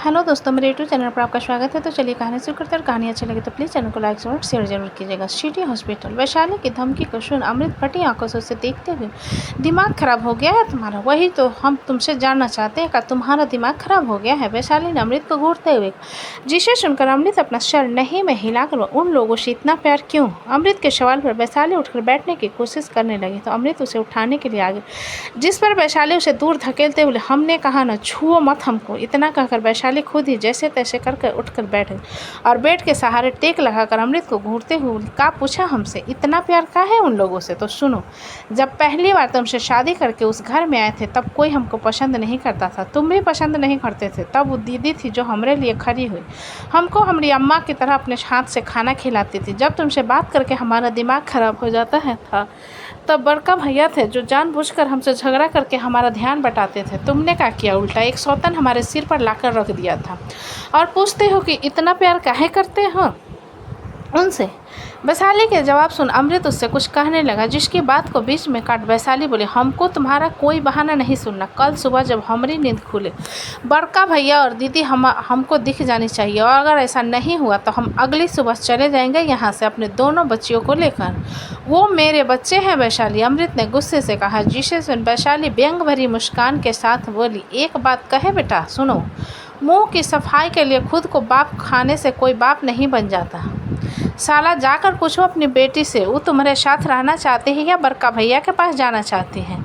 Hello दोस्तों, मेरे YouTube channel पर आपका स्वागत है। तो चलिए कहानी शुरू करते हैं। और कहानी अच्छी लगे तो प्लीज़ चैनल को लाइक और शेयर जरूर कीजिएगा। City hospital. वैशाली की धमकी को सुन अमृत फटी आंखों से उसे देखते हुए, दिमाग खराब हो गया है तुम्हारा? वही तो हम तुमसे जानना चाहते हैं, क्या तुम्हारा दिमाग खराब हो गया है? वैशाली ने अमृत को घूरते हुए, जिसे सुनकर अमृत अपना सर नहीं में हिलाकर, उन लोगों से इतना प्यार क्यों? अमृत के सवाल पर वैशाली उठकर बैठने की कोशिश करने लगी तो अमृत उसे उठाने के लिए आ गई, जिस पर वैशाली उसे दूर धकेलते हुए, हमने कहा ना, छुओ मत हमको। इतना कहकर वैशाली खुद ही जैसे तैसे करके उठकर बैठ गई और बेड के सहारे टेक लगाकर अमृत को घूरते हुए का पूछा, हमसे इतना प्यार का है उन लोगों से? तो सुनो, जब पहली बार तुमसे शादी करके उस घर में आए थे तब कोई हमको पसंद नहीं करता था, तुम भी पसंद नहीं करते थे। तब वो दीदी थी जो हमारे लिए खड़ी हुई, हमको हमारी अम्मा की तरह अपने हाथ से खाना खिलाती थी। जब तुमसे बात करके हमारा दिमाग खराब हो जाता है था, तब बड़का भैया थे जो जानबूझकर हमसे झगड़ा करके हमारा ध्यान बटाते थे। तुमने क्या किया? उल्टा एक सौतन हमारे सिर पर लाकर रख दिया था और पूछते हो कि इतना प्यार काहे करते हो उनसे? वैशाली के जवाब सुन अमृत उससे कुछ कहने लगा, जिसकी बात को बीच में काट वैशाली बोले, हमको तुम्हारा कोई बहाना नहीं सुनना। कल सुबह जब हमारी नींद खुले, बड़का भैया और दीदी हमको दिख जानी चाहिए, और अगर ऐसा नहीं हुआ तो हम अगली सुबह चले जाएंगे यहाँ से अपने दोनों बच्चियों को लेकर। वो मेरे बच्चे हैं वैशाली, अमृत ने गुस्से से कहा। जिसे सुन वैशाली व्यंग भरी मुस्कान के साथ बोली, एक बात कहे बेटा, सुनो, मुंह की सफाई के लिए खुद को बाप खाने से कोई बाप नहीं बन जाता। साला जाकर पूछो अपनी बेटी से, वो तुम्हारे साथ रहना चाहती है या बड़का भैया के पास जाना चाहती है?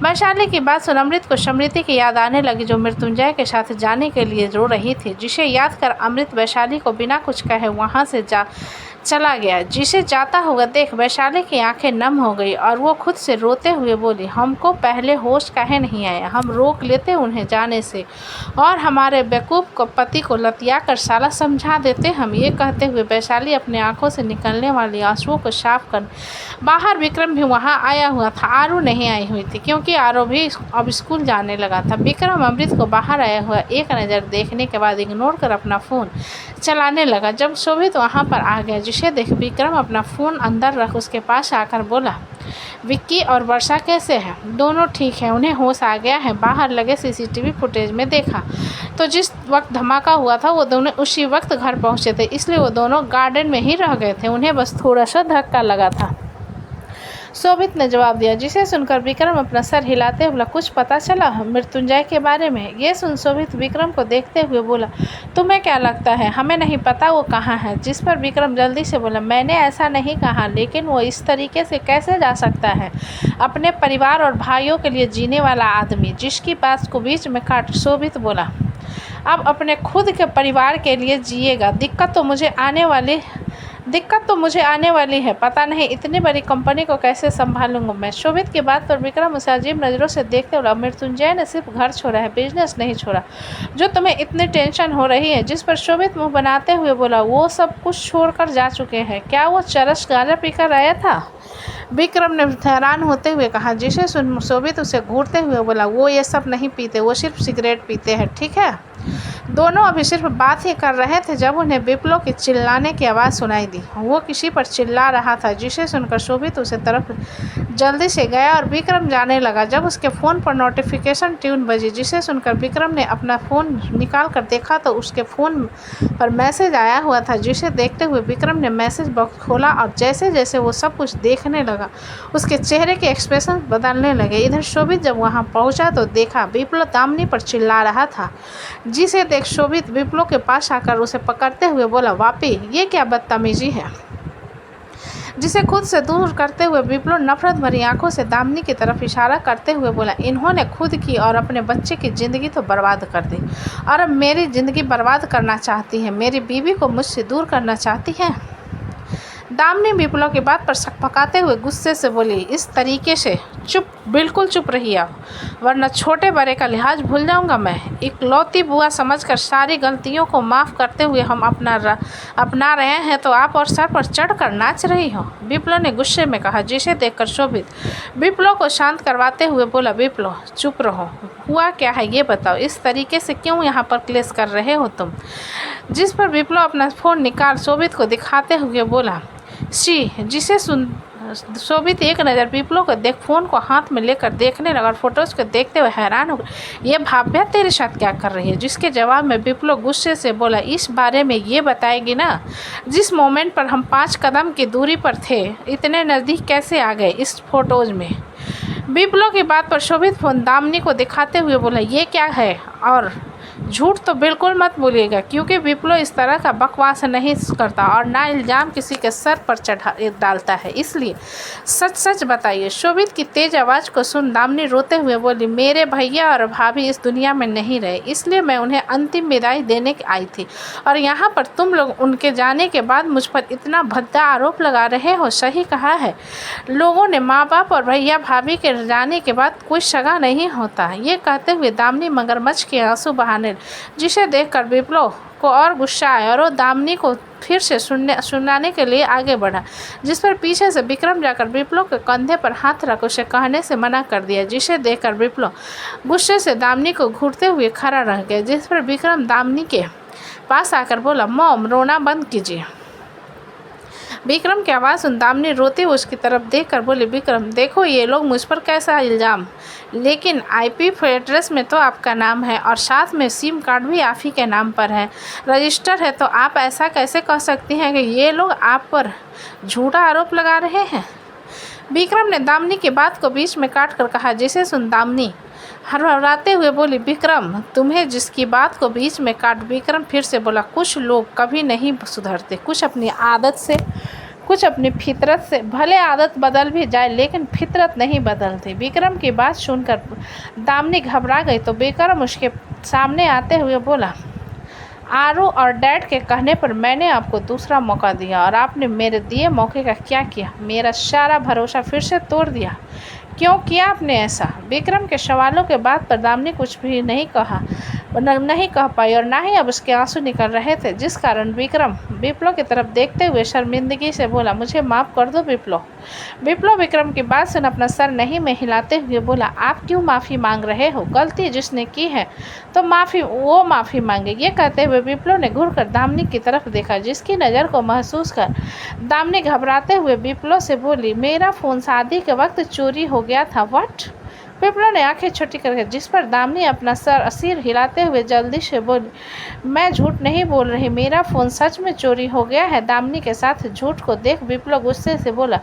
वैशाली की बात सुन अमृत को स्मृति की याद आने लगी, जो मृत्युंजय के साथ जाने के लिए रो रही थी। जिसे याद कर अमृत वैशाली को बिना कुछ कहे वहाँ से चला गया। जिसे जाता हुआ देख वैशाली की आंखें नम हो गई और वो खुद से रोते हुए बोली, हमको पहले होश काहे नहीं आया? हम रोक लेते उन्हें जाने से और हमारे बेवकूफ़ को पति को लतिया कर साला समझा देते हम। ये कहते हुए वैशाली अपने आंखों से निकलने वाली आंसुओं को साफ कर बाहर, विक्रम भी वहाँ आया हुआ था। आरू नहीं आई हुई थी क्योंकि आरू भी अब स्कूल जाने लगा था। विक्रम अमृत को बाहर आया हुआ एक नज़र देखने के बाद इग्नोर कर अपना फ़ोन चलाने लगा। जब शोभित वहाँ पर आ गया, जिसे देख विक्रम अपना फ़ोन अंदर रख उसके पास आकर बोला, विक्की और वर्षा कैसे हैं? दोनों ठीक हैं, उन्हें होश आ गया है। बाहर लगे सीसीटीवी फुटेज में देखा तो जिस वक्त धमाका हुआ था वो दोनों उसी वक्त घर पहुंचे थे, इसलिए वो दोनों गार्डन में ही रह गए थे, उन्हें बस थोड़ा सा धक्का लगा था, शोभित ने जवाब दिया। जिसे सुनकर विक्रम अपना सर हिलाते बोला, कुछ पता चला मृत्युंजय के बारे में? ये सुन शोभित विक्रम को देखते हुए बोला, तुम्हें क्या लगता है हमें नहीं पता वो कहाँ है? जिस पर विक्रम जल्दी से बोला, मैंने ऐसा नहीं कहा, लेकिन वो इस तरीके से कैसे जा सकता है? अपने परिवार और भाइयों के लिए जीने वाला आदमी। जिसकी बात को बीच में काट शोभित बोला, अब अपने खुद के परिवार के लिए जिएगा। दिक्कत तो मुझे आने वाली है, पता नहीं इतनी बड़ी कंपनी को कैसे संभालूंगा मैं। शोभित की बात पर विक्रम उसे अजीब नज़रों से देखते हुए, मृत्युंजय ने सिर्फ घर छोड़ा है, बिजनेस नहीं छोड़ा, जो तुम्हें इतनी टेंशन हो रही है। जिस पर शोभित मुंह बनाते हुए बोला, वो सब कुछ छोड़कर जा चुके हैं। क्या वो चरस गांजा पीकर आया था? विक्रम ने हैरान होते हुए कहा। जिसे सुन शोभित उसे घूरते हुए बोला, वो ये सब नहीं पीते, वो सिर्फ सिगरेट पीते हैं, ठीक है? दोनों अभी सिर्फ बात ही कर रहे थे जब उन्हें विप्लो की चिल्लाने की आवाज़ सुनाई दी। वो किसी पर चिल्ला रहा था। जिसे सुनकर शोभित उसे तरफ जल्दी से गया और विक्रम जाने लगा। जब उसके फ़ोन पर नोटिफिकेशन ट्यून बजी, जिसे सुनकर विक्रम ने अपना फ़ोन निकाल कर देखा तो उसके फ़ोन पर मैसेज आया हुआ था। जिसे देखते हुए विक्रम ने मैसेज बॉक्स खोला और जैसे जैसे वो सब कुछ देखने लगा, उसके चेहरे के एक्सप्रेशन बदलने लगे। इधर शोभित जब वहाँ पहुँचा तो देखा विप्लो दामिनी पर चिल्ला रहा था। जिसे देख शोभित विप्लो के पास आकर उसे पकड़ते हुए बोला, वापी ये क्या बदतमीजी है? जिसे खुद से दूर करते हुए विप्लो नफरत भरी आंखों से दामिनी की तरफ इशारा करते हुए बोला, इन्होंने खुद की और अपने बच्चे की ज़िंदगी तो बर्बाद कर दी और अब मेरी ज़िंदगी बर्बाद करना चाहती है, मेरी बीवी को मुझसे दूर करना चाहती है। दामिनी विप्लो की बात पर सकपकाते हुए गुस्से से बोली, इस तरीके से चुप, बिल्कुल चुप रहिए आप, वरना छोटे बड़े का लिहाज भूल जाऊंगा मैं। इकलौती बुआ समझकर सारी गलतियों को माफ़ करते हुए हम अपना रहे हैं तो आप और सर पर चढ़कर नाच रही हो, विप्लो ने गुस्से में कहा। जिसे देखकर शोभित विप्लो को शांत करवाते हुए बोला, विप्लो चुप रहो, हुआ क्या है ये बताओ, इस तरीके से क्यों यहाँ पर क्लेश कर रहे हो तुम? जिस पर विप्लो अपना फ़ोन निकाल शोभित को दिखाते हुए बोला, सी। जिसे सुन शोभित एक नज़र विप्लो को देख फ़ोन को हाथ में लेकर देखने लगा और फोटोज़ को देखते हुए हैरान हो गया। ये भाव्या तेरे साथ क्या कर रही है? जिसके जवाब में विप्लो गुस्से से बोला, इस बारे में ये बताएगी ना, जिस मोमेंट पर हम 5 कदम की दूरी पर थे, इतने नज़दीक कैसे आ गए इस फोटोज़ में? विप्लो की बात पर शोभित फोन दामिनी को दिखाते हुए बोला, ये क्या है? और झूठ तो बिल्कुल मत बोलिएगा, क्योंकि विप्लो इस तरह का बकवास नहीं करता और ना इल्ज़ाम किसी के सर पर चढ़ा डालता है, इसलिए सच सच बताइए। शोभित की तेज आवाज़ को सुन दामिनी रोते हुए बोली, मेरे भैया और भाभी इस दुनिया में नहीं रहे, इसलिए मैं उन्हें अंतिम विदाई देने आई थी, और यहाँ पर तुम लोग उनके जाने के बाद मुझ पर इतना भद्दा आरोप लगा रहे हो। सही कहा है लोगों ने, माँ बाप और भैया भाभी के जाने के बाद कोई सगा नहीं होता। ये कहते हुए दामिनी मगरमच्छ के आंसू बहाने, जिसे देखकर विप्लो को और गुस्सा आया और वो दामिनी को फिर से सुनाने के लिए आगे बढ़ा, जिस पर पीछे से विक्रम जाकर विप्लो के कंधे पर हाथ रख उसे कहने से मना कर दिया, जिसे देखकर विप्लो गुस्से से दामिनी को घूरते हुए खड़ा रह गया, जिस पर विक्रम दामिनी के पास आकर बोला, मॉम रोना बंद कीजिए। विक्रम की आवाज़ सुन दामिनी रोते हुए उसकी तरफ देखकर बोली, विक्रम देखो ये लोग मुझ पर कैसा इल्ज़ाम, लेकिन आईपी एड्रेस में तो आपका नाम है और साथ में सिम कार्ड भी आप ही के नाम पर है, रजिस्टर है, तो आप ऐसा कैसे कह सकती हैं कि ये लोग आप पर झूठा आरोप लगा रहे हैं? विक्रम ने दामिनी की बात को बीच में काट कर कहा, जिसे सुन दामिनी हड़बड़ाते हुए बोली, विक्रम तुम्हें जिसकी बात को बीच में काट विक्रम फिर से बोला, कुछ लोग कभी नहीं सुधरते, कुछ अपनी आदत से, कुछ अपनी फितरत से, भले आदत बदल भी जाए लेकिन फितरत नहीं बदलती। विक्रम की बात सुनकर दामिनी घबरा गई तो विक्रम उसके सामने आते हुए बोला, आरू और डैड के कहने पर मैंने आपको दूसरा मौका दिया और आपने मेरे दिए मौके का क्या किया? मेरा सारा भरोसा फिर से तोड़ दिया। क्यों किया आपने ऐसा? विक्रम के सवालों के बाद पर दामिनी कुछ भी नहीं कह पाई और ना ही अब उसके आंसू निकल रहे थे, जिस कारण विक्रम विप्लो की तरफ देखते हुए शर्मिंदगी से बोला, मुझे माफ़ कर दो विप्लो। विप्लो विक्रम की बात सुन अपना सर नहीं में हिलाते हुए बोला, आप क्यों माफ़ी मांग रहे हो? गलती जिसने की है तो माफ़ी मांगे। ये कहते हुए विप्लो ने घूरकर दामिनी की तरफ देखा, जिसकी नज़र को महसूस कर दामिनी घबराते हुए विप्लो से बोली, मेरा फ़ोन शादी के वक्त चोरी हो गया था। व्हाट? विप्लो ने आंखें छोटी करके, जिस पर दामिनी अपना सिर हिलाते हुए जल्दी से बोली, मैं झूठ नहीं बोल रही, मेरा फ़ोन सच में चोरी हो गया है। दामिनी के साथ झूठ को देख विप्लो गुस्से से बोला,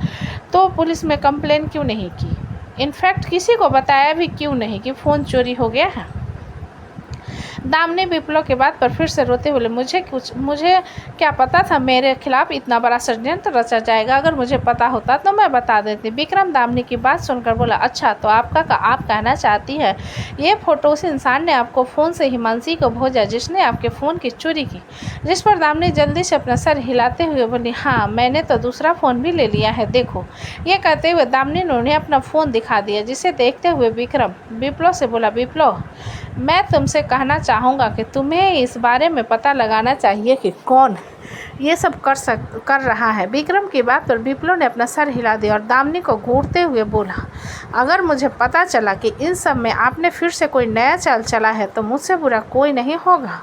तो पुलिस में कंप्लेन क्यों नहीं की? इनफैक्ट किसी को बताया भी क्यों नहीं कि फ़ोन चोरी हो गया है? दामिनी विप्लो के बात पर फिर से रोते बोले, मुझे क्या पता था मेरे खिलाफ इतना बड़ा षड्यंत्र रचा जाएगा, अगर मुझे पता होता तो मैं बता देती। विक्रम दामिनी की बात सुनकर बोला, अच्छा तो आप कहना चाहती है ये फ़ोटो उस इंसान ने आपको फ़ोन से हिमांशी को भेजा जिसने आपके फ़ोन की चोरी की? जिस पर दामिनी जल्दी से अपना सर हिलाते हुए बोली, हाँ मैंने तो दूसरा फ़ोन भी ले लिया है, देखो। ये कहते हुए दामिनी ने उन्हें अपना फ़ोन दिखा दिया, जिसे देखते हुए विक्रम विप्लो से बोला, विप्लो मैं तुमसे कहना चाहूँगा कि तुम्हें इस बारे में पता लगाना चाहिए कि कौन ये सब कर रहा है। विक्रम की बात पर विप्लो ने अपना सर हिला दिया और दामिनी को घूरते हुए बोला, अगर मुझे पता चला कि इन सब में आपने फिर से कोई नया चाल चला है तो मुझसे बुरा कोई नहीं होगा।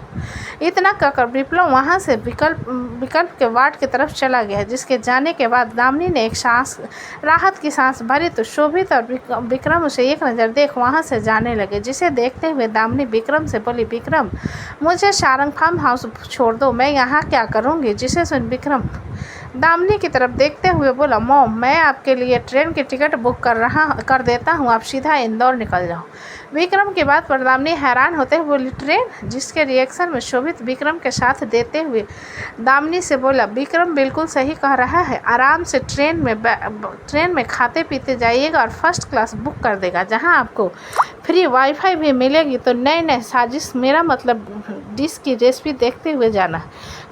इतना कहकर विप्लो वहाँ से विकल्प के वार्ड की तरफ चला गया, जिसके जाने के बाद दामिनी ने एक राहत की सांस भरी तो शोभित और विक्रम उसे एक नज़र देख वहाँ से जाने लगे, जिसे देखते हुए दामिनी विक्रम से बोली, विक्रम मुझे सारंग फार्म हाउस छोड़ दो, मैं यहाँ क्या करूँगी? जिसे सुन विक्रम दामिनी की तरफ देखते हुए बोला, मॉम मैं आपके लिए ट्रेन की टिकट बुक कर देता हूँ, आप सीधा इंदौर निकल जाओ। विक्रम की बात पर दामिनी हैरान होते हुए बोली, ट्रेन? जिसके रिएक्शन में शोभित विक्रम के साथ देते हुए दामिनी से बोला, विक्रम बिल्कुल सही कह रहा है, आराम से ट्रेन में खाते पीते जाइएगा और फर्स्ट क्लास बुक कर देगा, जहां आपको फ्री वाईफाई भी मिलेगी, तो नए साजिश मेरा मतलब डिश की रेसिपी देखते हुए जाना।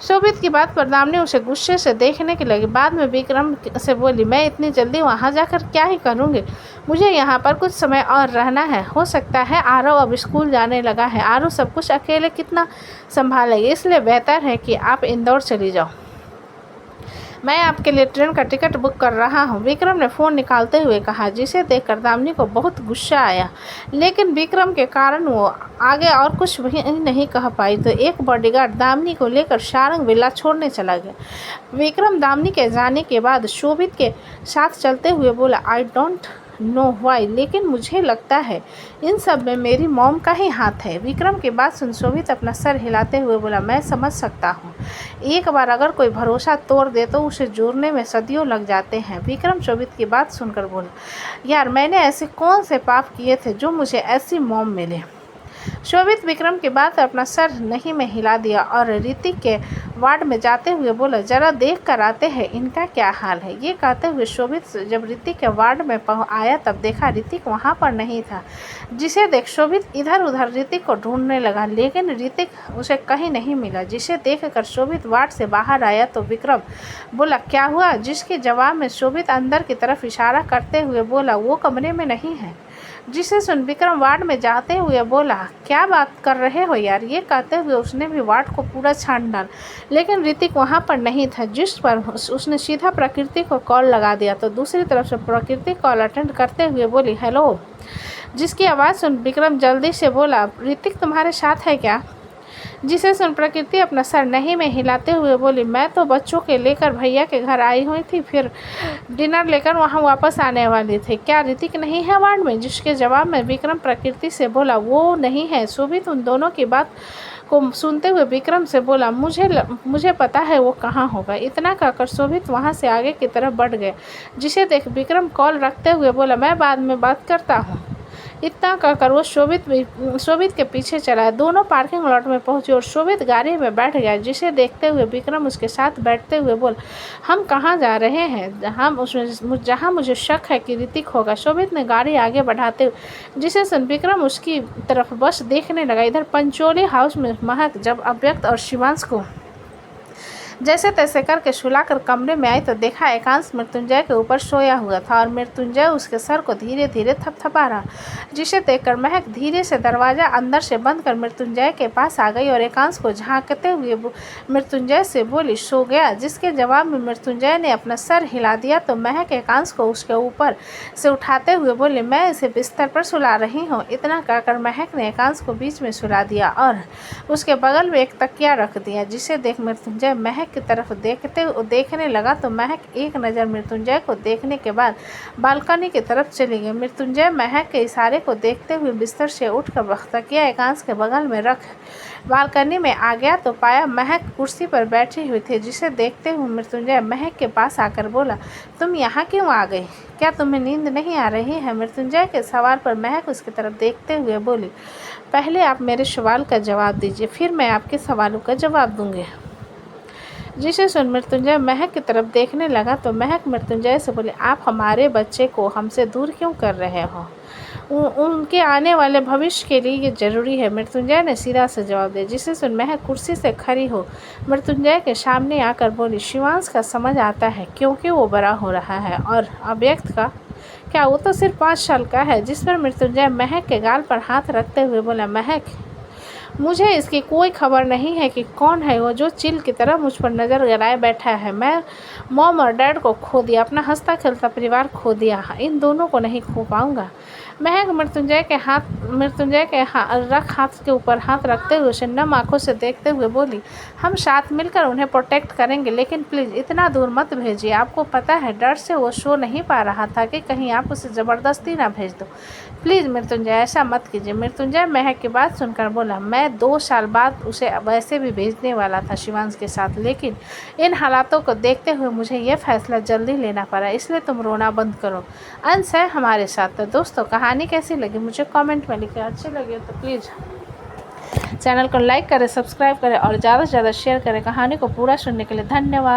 शोभित की बात पर दामिनी उसे गुस्से से देखने की लगी, बाद में विक्रम से बोली, मैं इतनी जल्दी वहाँ जाकर क्या ही करूँगी, मुझे यहाँ पर कुछ समय और रहना है, हो सकता है आरव अब स्कूल जाने लगा है, आरव सब कुछ अकेले कितना संभालेगी, इसलिए बेहतर है कि आप इंदौर चली जाओ। मैं आपके लिए ट्रेन का टिकट बुक कर रहा हूँ, विक्रम ने फ़ोन निकालते हुए कहा, जिसे देखकर दामिनी को बहुत गुस्सा आया। लेकिन विक्रम के कारण वो आगे और कुछ भी नहीं कह पाई तो एक बॉडीगार्ड दामिनी को लेकर सारंग विला छोड़ने चला गया। विक्रम दामिनी के जाने के बाद शोभित के साथ चलते हुए बोला, आई डोंट नो व्हाई, लेकिन मुझे लगता है इन सब में मेरी मॉम का ही हाथ है। विक्रम की बात सुन शोभित अपना सर हिलाते हुए बोला, मैं समझ सकता हूँ, एक बार अगर कोई भरोसा तोड़ दे तो उसे जोड़ने में सदियों लग जाते हैं। विक्रम शोभित की बात सुनकर बोला, यार मैंने ऐसे कौन से पाप किए थे जो मुझे ऐसी मॉम मिले। शोभित विक्रम की बात अपना सर नहीं में हिला दिया और ऋतिक के वार्ड में जाते हुए बोला, जरा देख कर आते हैं इनका क्या हाल है। ये कहते हुए शोभित जब ऋतिक के वार्ड में आया तब देखा ऋतिक वहाँ पर नहीं था, जिसे देख शोभित इधर उधर ऋतिक को ढूंढने लगा, लेकिन ऋतिक उसे कहीं नहीं मिला। जिसे देखकर शोभित वार्ड से बाहर आया तो विक्रम बोला, क्या हुआ, जिसके जवाब में शोभित अंदर की तरफ इशारा करते हुए बोला, वो कमरे में नहीं है। जिसे सुन विक्रम वार्ड में जाते हुए बोला, क्या बात कर रहे हो यार। ये कहते हुए उसने भी वार्ड को पूरा छान डाला, लेकिन ऋतिक वहाँ पर नहीं था, जिस पर उसने सीधा प्रकृति को कॉल लगा दिया तो दूसरी तरफ से प्रकृति कॉल अटेंड करते हुए बोली, हेलो। जिसकी आवाज़ सुन विक्रम जल्दी से बोला, ऋतिक तुम्हारे साथ है क्या। जिसे सुन प्रकृति अपना सर नहीं में हिलाते हुए बोली, मैं तो बच्चों के लेकर भैया के घर आई हुई थी, फिर डिनर लेकर वहां वापस आने वाली थी। क्या ऋतिक नहीं है वार्ड में। जिसके जवाब में विक्रम प्रकृति से बोला, वो नहीं है। शोभित उन दोनों की बात को सुनते हुए विक्रम से बोला, मुझे पता है वो कहाँ होगा। इतना कहकर शोभित वहाँ से आगे की तरफ बढ़ गए। जिसे देख विक्रम कॉल रखते हुए बोला, मैं बाद में बात करता हूँ। इतना कहकर वो शोभित के पीछे चला। दोनों पार्किंग लॉट में पहुंचे और शोभित गाड़ी में बैठ गया। जिसे देखते हुए विक्रम उसके साथ बैठते हुए बोल, हम कहाँ जा रहे हैं। जहाँ मुझे शक है कि ऋतिक होगा। शोभित ने गाड़ी आगे बढ़ाते हुए जिसे सुन विक्रम उसकी तरफ बस देखने लगा। इधर पंचोली हाउस में महक जब अव्यक्त और शिवांश को जैसे तैसे करके सुलाकर कमरे में आई तो देखा एकांश मृत्युंजय के ऊपर सोया हुआ था और मृत्युंजय उसके सर को धीरे धीरे थपथपा रहा। जिसे देखकर महक धीरे से दरवाजा अंदर से बंद कर मृत्युंजय के पास आ गई और एकांश को झांकते हुए मृत्युंजय से बोली, सो गया। जिसके जवाब में मृत्युंजय ने अपना सर हिला दिया तो महक एकांश को उसके ऊपर से उठाते हुए बोली, मैं इसे बिस्तर पर सुला रही हूँ। इतना कहकर महक ने एकांश को बीच में सुला दिया और उसके बगल में एक तकिया रख दिया। जिसे देख मृत्युंजय महक की तरफ देखने लगा तो महक एक नज़र मृत्युंजय को देखने के बाद बालकनी की तरफ चली गई। मृत्युंजय महक के इशारे को देखते हुए बिस्तर से उठकर तकिया एकांश के बगल में रख बालकनी में आ गया तो पाया महक कुर्सी पर बैठी हुई थी। जिसे देखते हुए मृत्युंजय महक के पास आकर बोला, तुम यहाँ क्यों आ गई, क्या तुम्हें नींद नहीं आ रही है। मृत्युंजय के सवाल पर महक उसकी तरफ देखते हुए बोली, पहले आप मेरे सवाल का जवाब दीजिए, फिर मैं आपके सवालों का जवाब दूंगी। जिसे सुन मृत्युंजय महक की तरफ देखने लगा तो महक मृत्युंजय से बोले, आप हमारे बच्चे को हमसे दूर क्यों कर रहे हो, उनके आने वाले भविष्य के लिए ये जरूरी है। मृत्युंजय ने सीधा से जवाब दिया। जिसे सुन महक कुर्सी से खड़ी हो मृत्युंजय के सामने आकर बोली, शिवांश का समझ आता है क्योंकि वो बड़ा हो रहा है, और अव्यक्त का क्या, वो तो सिर्फ 5 साल का है। जिस पर मृत्युंजय महक के गाल पर हाथ रखते हुए बोला, महक मुझे इसकी कोई खबर नहीं है कि कौन है वो जो चिल की तरह मुझ पर नज़र गड़ाए बैठा है। मैं मॉम और डैड को खो दिया, अपना हंसता खेलता परिवार खो दिया, इन दोनों को नहीं खो पाऊंगा। महक मृत्युंजय के हाथ के ऊपर हाथ रखते हुए उसे नम आंखों से देखते हुए बोली, हम साथ मिलकर उन्हें प्रोटेक्ट करेंगे, लेकिन प्लीज़ इतना दूर मत भेजिए। आपको पता है डर से वो सो नहीं पा रहा था कि कहीं आप उसे ज़बरदस्ती ना भेज दो। प्लीज़ मृत्युंजय ऐसा मत कीजिए। मृत्युंजय महक की बात सुनकर बोला, मैं 2 साल बाद उसे वैसे भी भेजने वाला था शिवांश के साथ, लेकिन इन हालातों को देखते हुए मुझे यह फैसला जल्दी लेना पड़ा, इसलिए तुम रोना बंद करो। अंश है हमारे साथ। तो दोस्तों कहानी कैसी लगी मुझे कमेंट में लिखें। अच्छी लगी तो प्लीज़ चैनल को लाइक करें, सब्सक्राइब करें और ज़्यादा से ज़्यादा शेयर करें। कहानी को पूरा सुनने के लिए धन्यवाद।